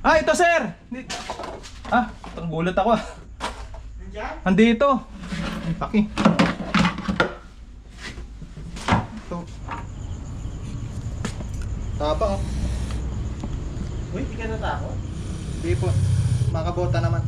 Ito sir! Gulat ako. Nandiyan? Andito. Ay, paki. Ito. Taba oh. Uy, di ka natakot? Hindi po. Makabota naman.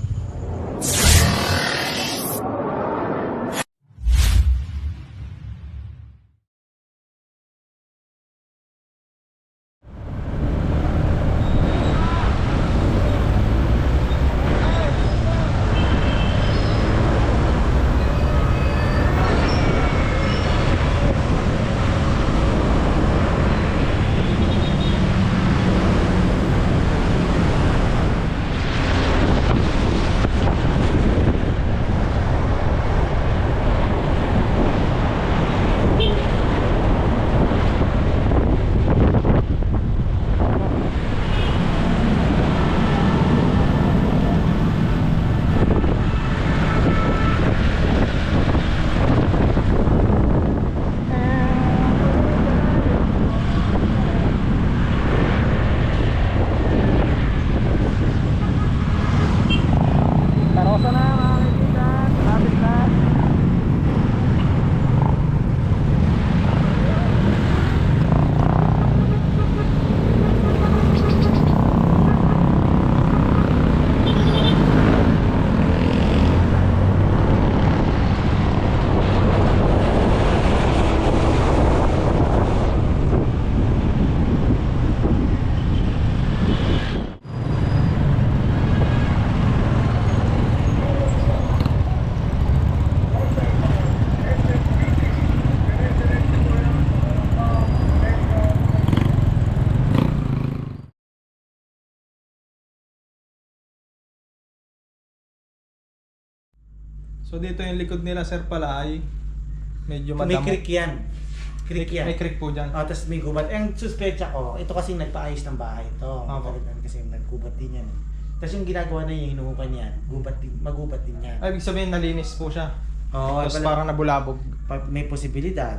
So dito yung likod nila sir pala ay medyo May madamo. creek yan. Creek yan. May creek po dyan. Tapos may gubat. Ang suspecha ko, ito kasi nagpaayos ng bahay ito. Opo. Kasi naggubat din yan. Tapos yung ginagawa na yung hinuhukan yan, magubat din yan. Ay, ibig sabihin nalinis po siya. Oo, Tapos parang nabulabog. may posibilidad.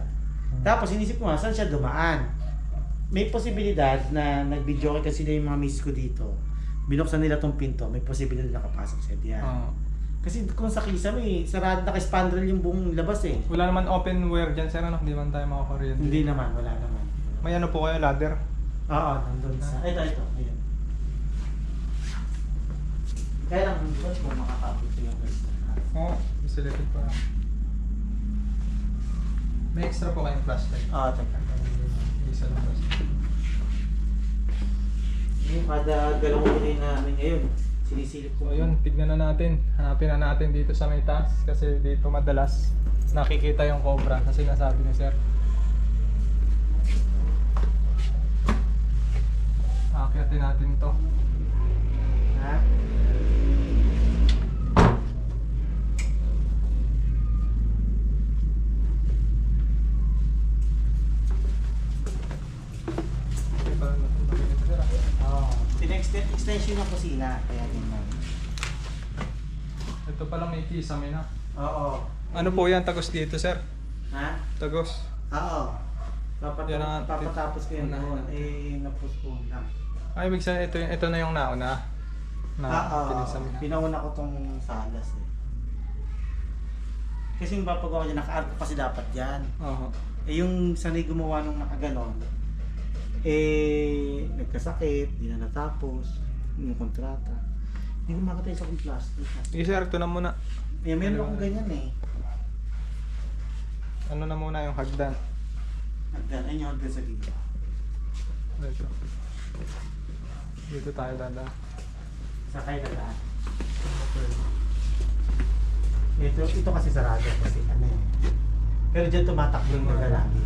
Tapos inisip ko nga, saan siya dumaan? May posibilidad na nag-video kasi sila yung mga miss ko dito. Binuksan nila tong pinto, may posibilidad na nakapasok siya diyan. Kasi kung sa kisame, sarado naka-spandrel yung buong labas eh. Wala naman open wire dyan sir, ano? Hindi man tayo makakuryente. Hindi naman, wala naman. May ano po kayo, ladder? Oo, nandun sa... Ito. Ayun. Kaya lang, hindi ko makakapit yung guys. Oo, isolated pa. May extra po kayong flashlight. Oo, teka. Isa lang flashlight. Yung kada galaw ko rin namin ngayon, sinisilip ko. So ayun, tignan na natin. Hanapin na natin dito sa may taas. Kasi dito madalas nakikita yung cobra na sinasabi ni sir. Akyatin natin to. Ha? Okay, parang napunta kayo dito sir. Oo. Extension ng kusina, kaya naman. Ito pala may kisame na. Oo. Ano po yan, tagos dito sir? Ha? Tagos. Oo. Yan ang- Papatapos ko yun Unahin doon. natin. Napostpone lang. Ay, ibig sabihin, ito na yung nauna. Kinisame na. Pinauna ko tong salas eh. Kasi yung papagawa niya, naka-arco kasi dapat yan. Oo. Eh yung sanay gumawa nung nakaganon, eh nagkasakit, di na natapos yung kontrata. Hindi ko makatay sa kong plastic. Sige sir, ito na muna. Eh meron akong ganyan eh. Ano na muna yung hagdan. Hagdan, ayun yung hagdan sa gilid. Dito. Dito tayo dada. Sakay na lahat. Ito kasi sarado kasi ano eh. Pero dyan tumatakbo yung daga lagi.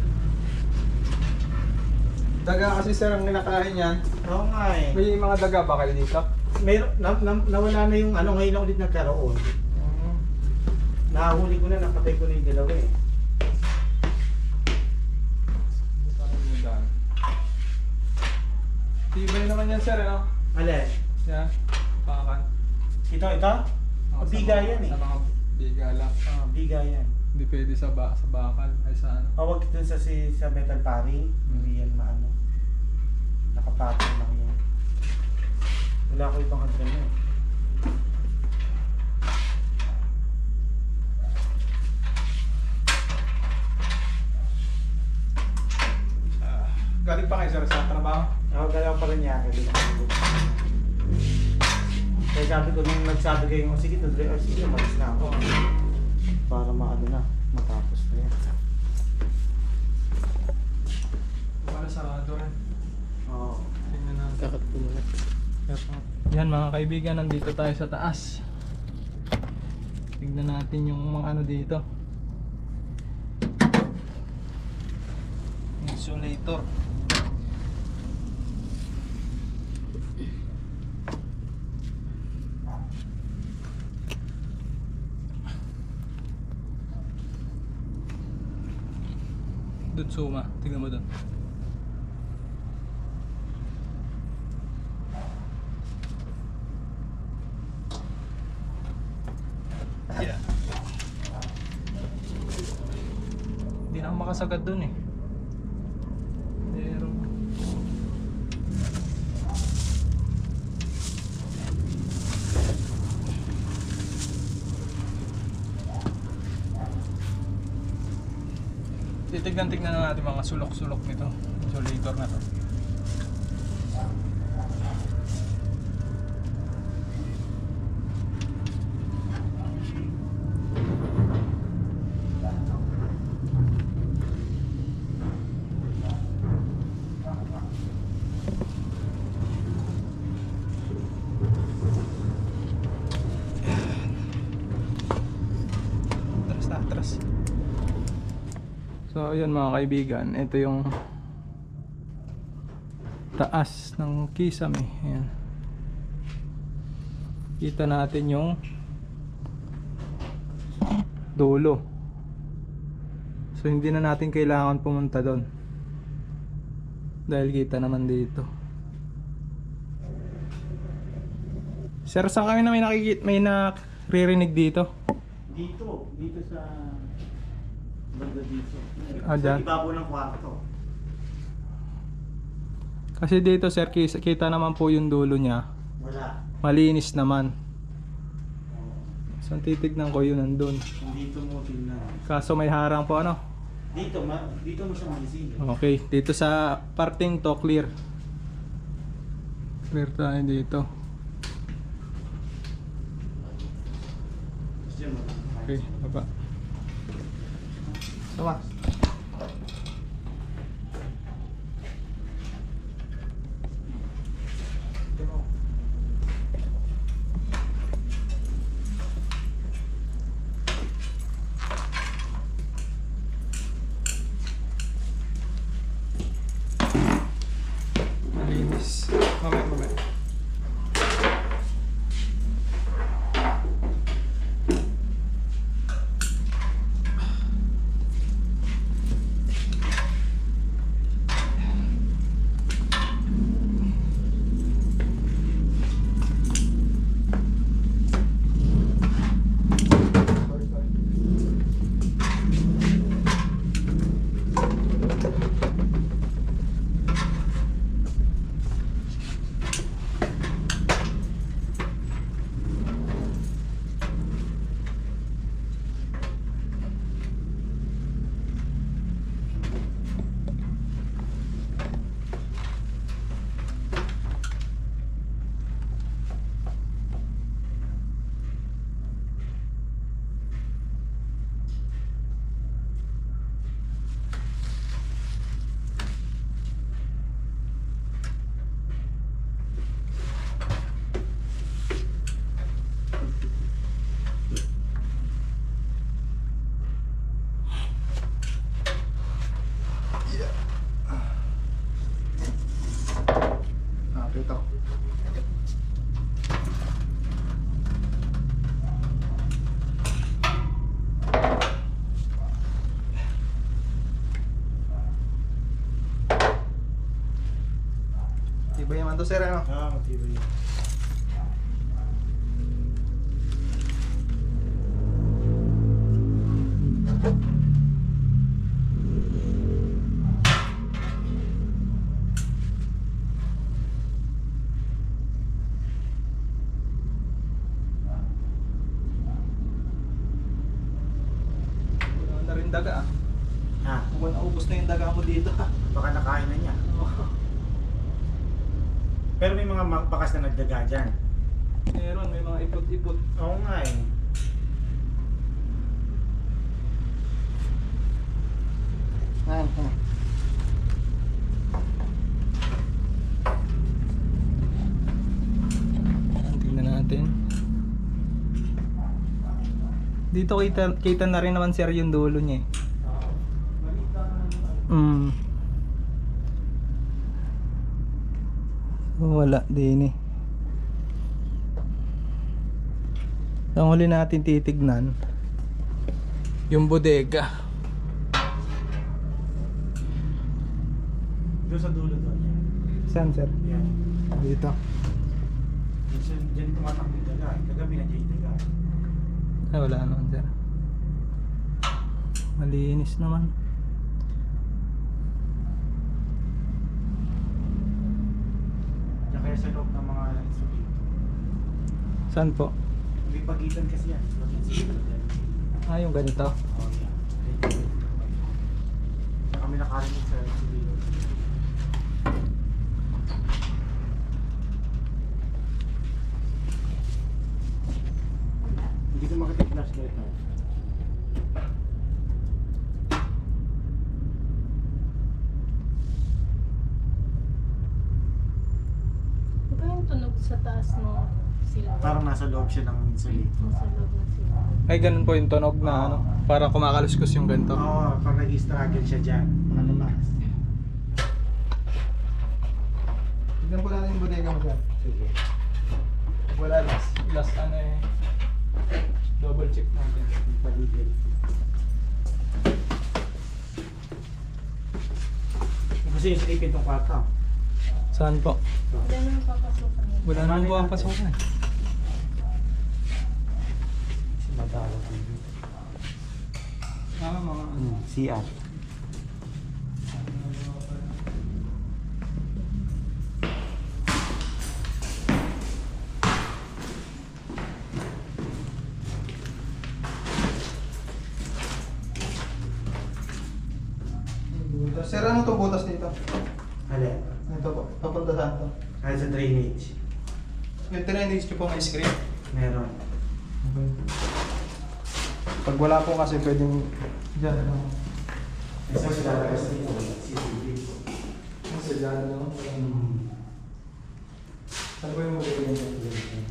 Daga kasi sir ang kinakain yan. Oo nga eh. May mga daga ba kayo dito? Meron, nawala na yung ano, ngayon lang ulit nagkaroon. Nahuli ko na, napatay ko na yung dalawa eh. Tibay naman yan sir, ano? Alin? Yan. Pakan. Ito? Biga yan eh. Sa mga biga lang. Biga yan. Hindi pwede sa bakal. Ay sa ano. Huwag dun sa metal paring. Hindi yan maano. Nakapatong lang yan. Wala ko ibang hagdan na eh. Galing pa kayo sir sa trabaho? Ako galaw pa rin niya. Kaya sabi ko nung nagsabi kayo, oh, sige, tuloy, oh, sige, malis na ako. Para maano na, matapos na yan. Para sarado rin. Oo. Tingnan natin. Kakat ko muna. Yan mga kaibigan, nandito tayo sa taas. Tignan natin yung mga ano dito. Insulator. Doon suma, tignan mo doon. Yeah. Hindi na ako makasagad dun eh. Pero titignan na natin mga sulok-sulok nito. Insulator na to. Atras. So ayun mga kaibigan, ito yung taas ng kisame. Ayan. Kita natin yung dulo. So hindi na natin kailangan pumunta doon. Dahil kita naman dito. Sir, saan kami na may naririnig dito? Dito sa banda dito. Ah, dyan? Sa ibabaw ng kwarto. Kasi dito sir, kita naman po yung dulo niya. Wala. Malinis naman. So titignan ko yun nandun. Dito mo tingnan. Kaso may harang po ano? Dito mo siya malisin. Okay, dito sa parting to clear. Clear tayo dito. Okay, baba. Tama. Malinis. Mamaya. Ito. Tibay naman to sir ano? Matibay. daga. Ha? Mukhang naubos na yung daga mo dito. Baka nakain na niya. Pero may mga bakas na nagdaga dyan. Meron, may mga ipot-ipot. Oo nga eh. Tingnan natin. Dito kita na rin naman sir yung dulo niya eh. Wala din eh. Ang huli natin titignan yung bodega. Doon sa dulo doon. Saan sir? Yan. Dito. Diyan tumatakbo yung daga. Kagabi na dyan yung daga. Ay wala naman sir. Malinis naman. Diyan kaya sa loob ng mga insulito. Saan po? May pagitan kasi yan. Ah, yung ganito. Oh, yan. Diyan kami nakarinig sa insulito. Hindi ko makita yung flashlight na. Di ba yung tunog sa taas ng silver? Parang nasa loob siya ng insulito. Sa loob ng silver. Ay ganun po yung tunog na ano, parang kumakaluskos yung ganito. Oo, pag nag-struggle siya dyan, malabas. Tignan po natin yung bodega mo sir. Sige. Wala last ano eh. Double check natin. Paligid. Gusto yung silipin tong kwarto. Saan po? Wala naman papasukan yun. Wala naman po ang pasokan. Si Madalo. Ah, mga ano. CR. Sir, ano itong butas dito? Alin? Ito po, papunta saan to? Kahit sa drainage. Yung drainage nyo po may screen. Meron. Okay. Pag wala po kasi pwedeng dyan ano. Isa sa lalabas dito. CCTV. Sa dyan ano. Saan po yung magiging dyan?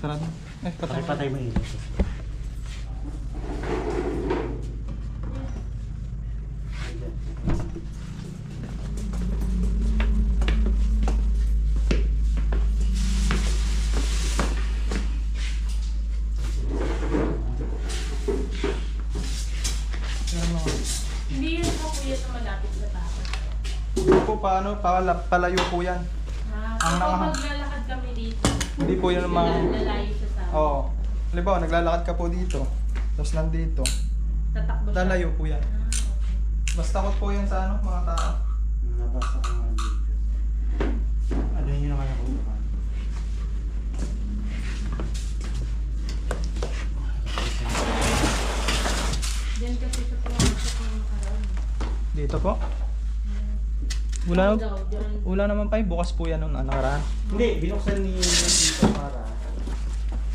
Sarado? Eh, patay. Patay mo ilaw. Hindi yan po kuya sa malapit sa taas. Hindi po paano, palayo po yan. Ang Kapag naka- maglalakad kami dito, Hindi po yun ang mga... lalayo siya sa amin. Oo. Halimbawa, naglalakad ka po dito. Tapos nandito. Tatakbo siya. Lalayo po yan. Okay. Mas takot po yan sa ano, mga tao. Nabasa ko nga dito. Ano yun naman ako naman? Diyan kasi siya pumasok ng nakaraan. Dito po. Wala, Daw, diyan. wala naman pa bukas po yan nung nakaraan. Hindi, binuksan ni dito para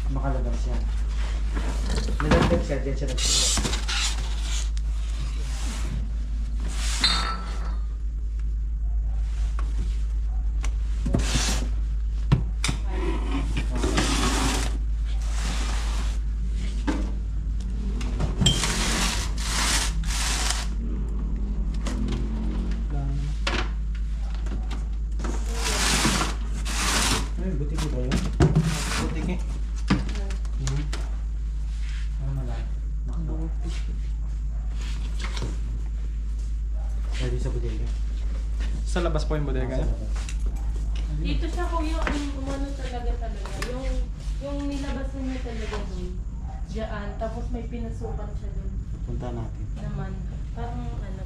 makalabas siya. Nalagdag siya, dyan siya nagsuot. Wala naman. Ay, buti ko ba yun? Putik eh. Ano malaki? Pwede sa bodega. Sa labas po yung bodega niya. Dito siya kuya, ang umano talaga. Yung nilabasan niya talaga doon. Diyan, tapos may pinasukan siya doon. Punta natin. Naman,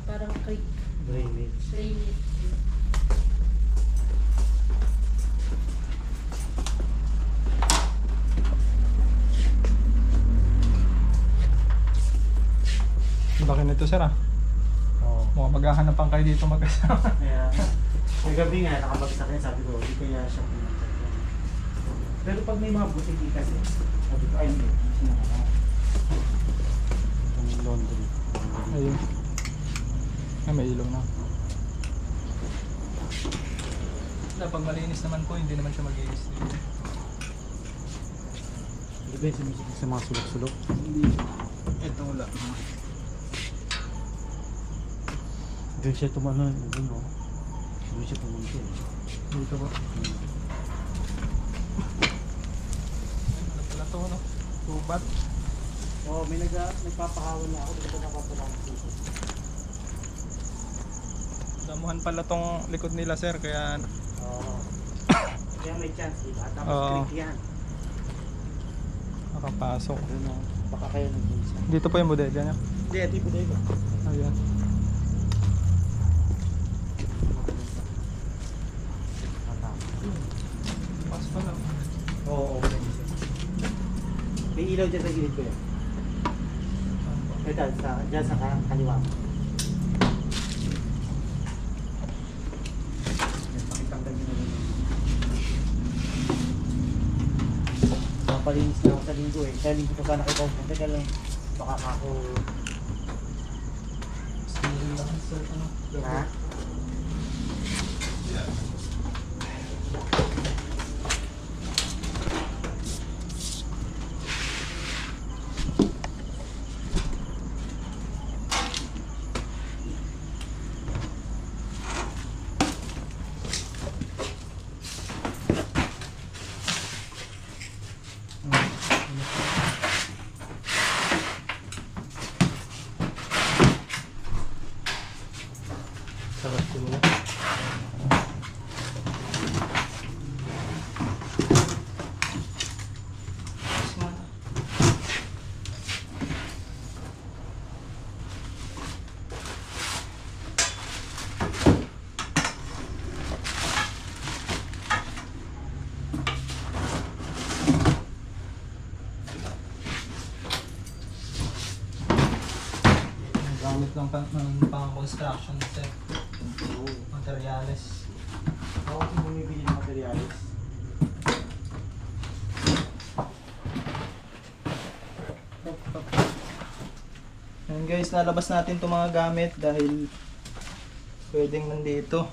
parang creek. Drainage. Drainage. ganito sir ah. Oo. Mukhang maghahanapan kayo dito mag-asama. Kaya, kagabi nga, nakabagsak niya, sabi ko, hindi kaya siya pumunta. Pero pag may mga butiki kasi, sabi ko, ay hindi, sinaka. Yung laundry. Ayun. Ay, may ilaw na. Pag malinis naman po, hindi naman siya mag-iis. Hindi ba yung sumisikip sa mga sulok-sulok? Hindi. Ito wala. Doon siya tumano, doon o. Doon siya pumunta eh. Dito po. Ano pala ito, no? Tubat. Oo, may nagpapahawal na ako, dito napapalakot dito. Damuhan pala tong likod nila sir, kaya Oo. Kaya may chance, diba? Tapos Oo. click yan. makapasok. Doon o, baka kayo nag-bunsa. Dito po yung bodega niya. Hindi, ito yung bodega. Ayan. Pas pa lang. Oo, okay. May ilaw dyan sa gilid ko yan. Ito, dyan sa kaliwa. Yan, pakitanggal nyo na lang. Napalinis na ako sa linggo eh. Sa linggo pa sana kayo pumunta. Teka lang, baka ako... Ha? Sarap siguro. Gamit lang ng pang-construction set. Materials. Ako kung bumibili ng materialis. Ayan guys, nalabas natin itong mga gamit dahil pwedeng nandito.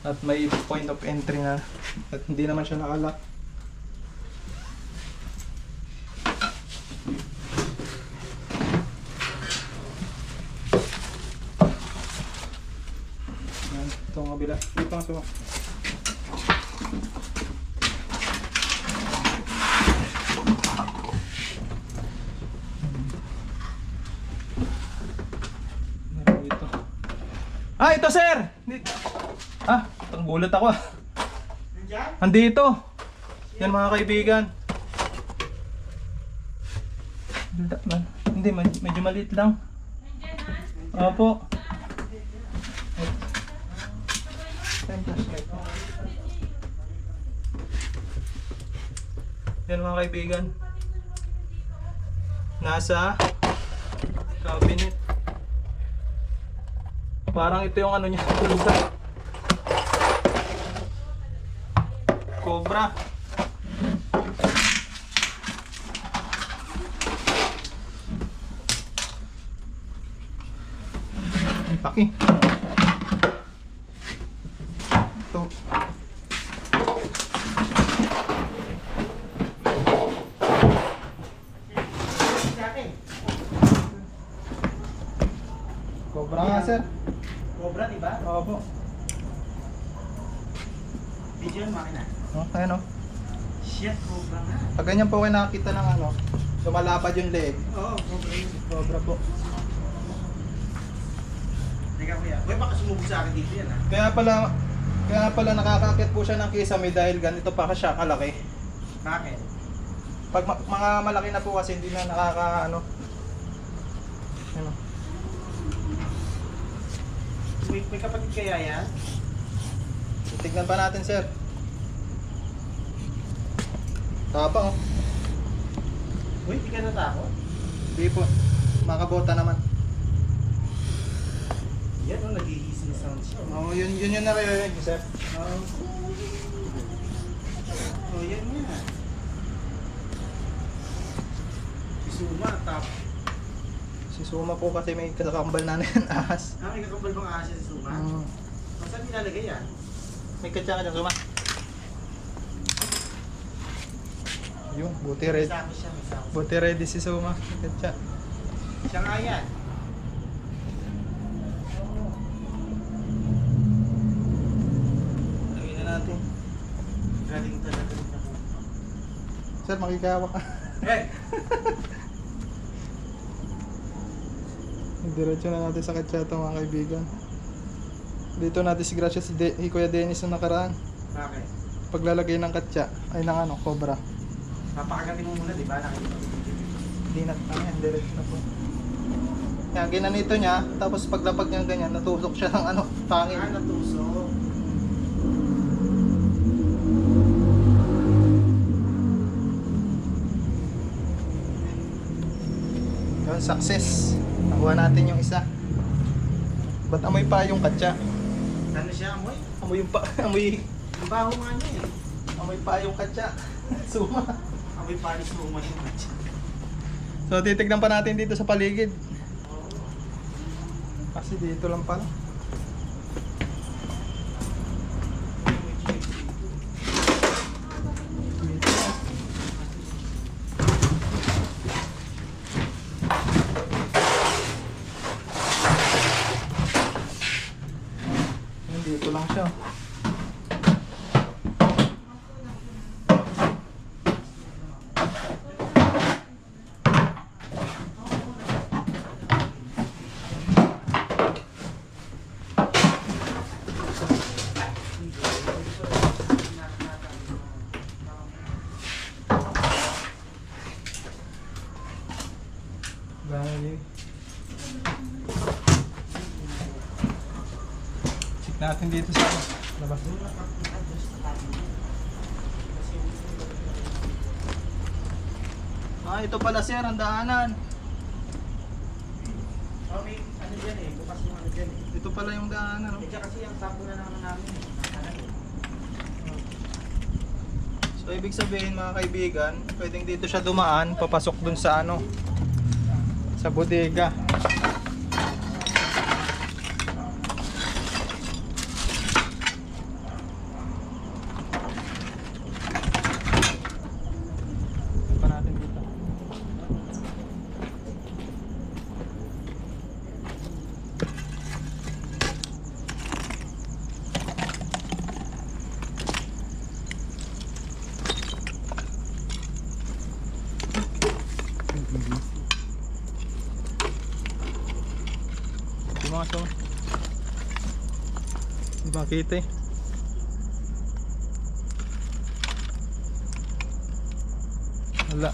At may point of entry na. At hindi naman siya nakalock. Ayan, itong kabila. Dito ang sumo. Meron dito. Ah, ito sir! Ah, gulat ako ah. Nandiyan? Andito. Yan mga kaibigan. Hindi, medyo maliit lang. Opo. Time flashlight. Yan mga kaibigan. Nasa cabinet. Parang ito yung ano niya. Cobra. Ang paki. Ito. Cobra nga sir. Cobra, diba? Opo. Video yung makina. Oh, ayan o. Shit, cobra nga. Pag ganyan po kayo nakakita ng ano, lumalapad yung leeg. Oo, cobra yun. Cobra po. Teka kuya, uy baka sumubog sa akin dito yan ha. Kaya pala nakakakit po siya ng kisame dahil ganito pa siya kalaki. Bakit? Pag mga malaki na po kasi hindi na nakaka ano. Ano? May kapatid kaya yan? Tignan pa natin sir. Tapang oh. Uy, di ka natakot? Hindi po. Makabota naman. sound siya. Oh, yun na rin, Joseph. Oh, yan nga. Si Suma, top. Si Suma po kasi may kakambal na yan, ahas. May kakabal bang ahas si Suma? Saan nilalagay yan? May katsa ka dyan, Suma. Yun, buti ready. May siya, may sako. Buti ready si Suma. May katsa. Siya nga yan. Lagyan na natin. Galing talaga. Sir, makikawak ka. Diretso na natin sa katsa mga kaibigan. Dito natin si Gracia si Kuya Dennis na nakaraan. Bakit? Paglalagay ng katsa ay ng ano, cobra. Papakagatin mo muna, di ba? Nakita mo. Hindi na, diretso na po. Yan, ginanito niya, tapos paglapag niya ganyan, natusok siya ng ano, pangin. Natuso. Yun, success. Nakuha natin yung isa. Ba't amoy pa yung katsa? Ano siya, amoy? Amoy yung pa, amoy, Ang baho nga niya eh. amoy pa yung katsa. Suma. Amoy panis mo umay yung matcha. So titignan pa natin dito sa paligid. Kasi dito lang pala. Dito. Ayun, dito lang siya. Bali. Check natin dito sa labas. Ah, ito pala sir, ang daanan. Oh, may ano dyan eh. Bukas yung ano dyan eh. Ito pala yung daanan. Oh. Medyo kasi ang tapo na naman namin. So ibig sabihin mga kaibigan, pwedeng dito siya dumaan, papasok dun sa ano, sa bodega. Pa natin dito. Yung mga to. Hindi makita eh. Wala.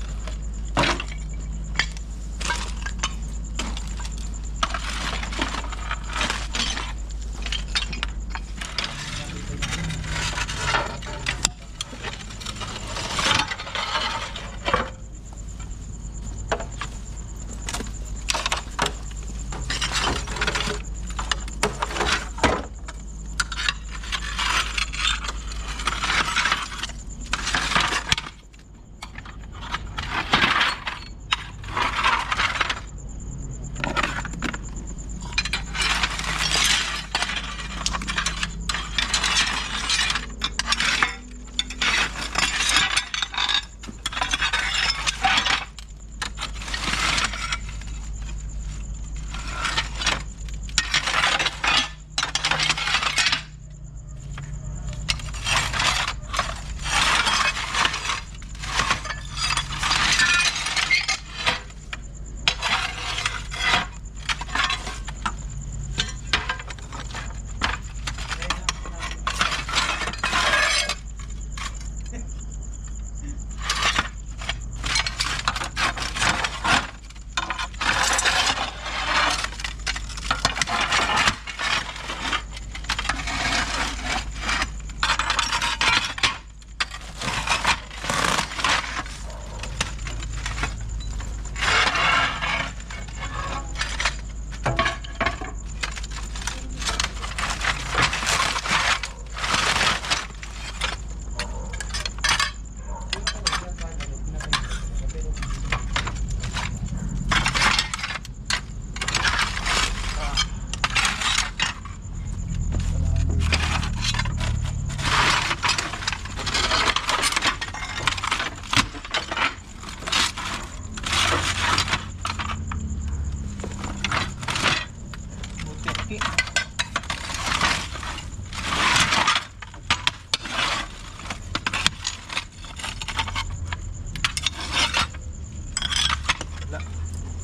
malaki. Wala.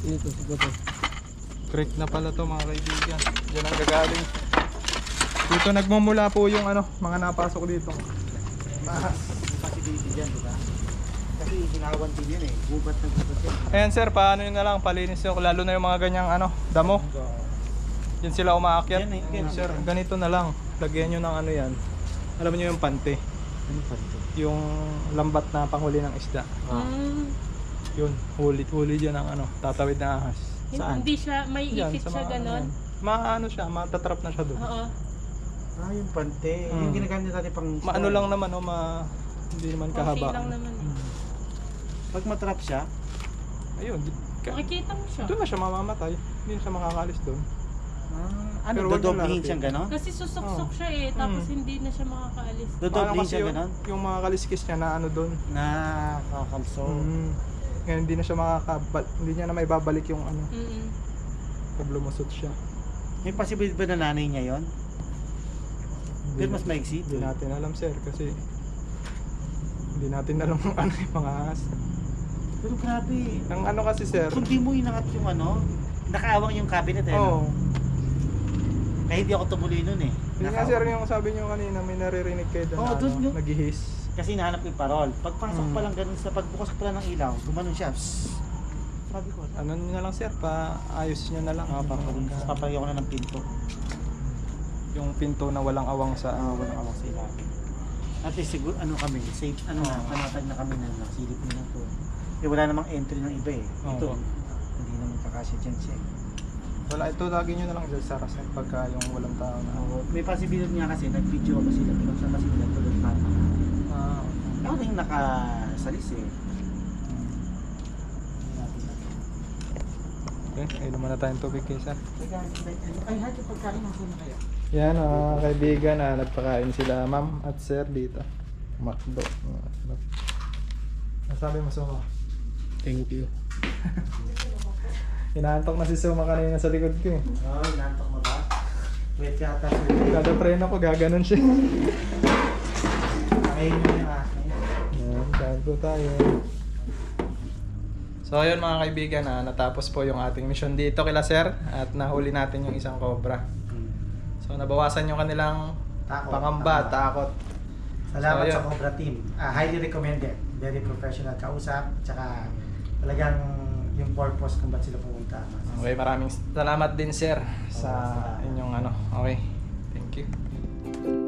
Ito, siguro. Creek na pala to mga kaibigan. Diyan ang gagaling. Dito nagmumula po yung ano, mga napasok dito. Ahas. Possibility dyan, diba? Kasi hinawan din yan eh. Gubat na gubat yan. Ayan sir, paano yun na lang, palinis nyo, lalo na yung mga ganyang ano, damo. Yan sila umaakyat. Yan, yan. Sir, ganito na lang. Lagyan nyo ng ano yan. Alam niyo yung pante. Ano pa ito? Yung lambat na panghuli ng isda. Mm. Yun, huli dyan ang ano, tatawid na ahas. Saan? Hindi siya, may Yan, ipit sa siya mga ganon. ano, maano siya, matatrap na siya doon. Oo. Ah, yung pante. Yung ginagamit natin pang... Maano lang naman, oh, hindi naman Konti kahaba. lang naman. Pag matrap siya, Ayun, Makikita mo siya. doon na siya mamamatay. Hindi na siya makakalis doon. ano, Pero wag dodoblihin yung siyang gano'n? Kasi susok-sok siya eh, tapos hindi na siya makakaalis. Paano Dodoblihin kasi siyang yun, gano'n? yung mga kaliskis niya na ano doon. Nakakalso. Ngayon hindi na siya hindi niya na may babalik yung ano, Mm-mm. pag lumusot siya. May possibility ba na nanay niya yon? Hindi, Pero mas maigsi hindi doon. natin alam sir kasi hindi natin alam kung ano yung mga ahas. Pero grabe. Ang ano kasi sir, Kung di mo inangat yung ano, nakaawang yung cabinet eh. oh, No? Kaya hindi ako tumuloy nun eh. yun nga sir yung sabi niyo kanina may naririnig kayo doon Oo, na doon ano, yun. naghihis. Kasi hinahanap ko yung parol. Pagpasok pa lang ganun sa pagbukas pa lang ng ilaw, gumanon siya. Psst. Sabi ko, Ano niyo na lang sir, paayos niyo na lang. tapos papalayo ko na ng pinto. Yung pinto na walang awang sa Walang awak sa ilalim. At least siguro, ano kami, safe, ano na, panatag na kami na nasilip na to. Eh wala namang entry ng iba eh. Ito, Oo. hindi naman kakasya dyan siya eh. Wala, ito lagi nyo na lang dyan sa sir pagka yung walang tao na. May possibility nga kasi, nag-video ako sila, pinagsan kasi nila tulad pa. Ah, Ako na yung nakasalis eh. okay, ayun naman na tayong tubig kayo sir. Ay, hati yung pagkain, nasa na kaya? Yan mga kaibigan, nagpakain sila ma'am at sir dito. Makdo. Nasabi mo Suma? Thank you. Inaantok na si Suma kanina sa likod ko eh. Oo, nantok mo ba? Wait yata sir. Kada preno ko gaganon siya. Pakain mo yung akin. Yan, kain po tayo. So ayun mga kaibigan, natapos po yung ating mission dito kila sir at nahuli natin yung isang cobra. So nabawasan yung kanilang Takot. pangamba, takot. Salamat So, sa ayun. Cobra team. Highly recommended. Very professional kausap. Tsaka talagang yung purpose kung ba't sila pumunta. Okay, maraming salamat din sir sa salamat. inyong ano. Okay. Thank you.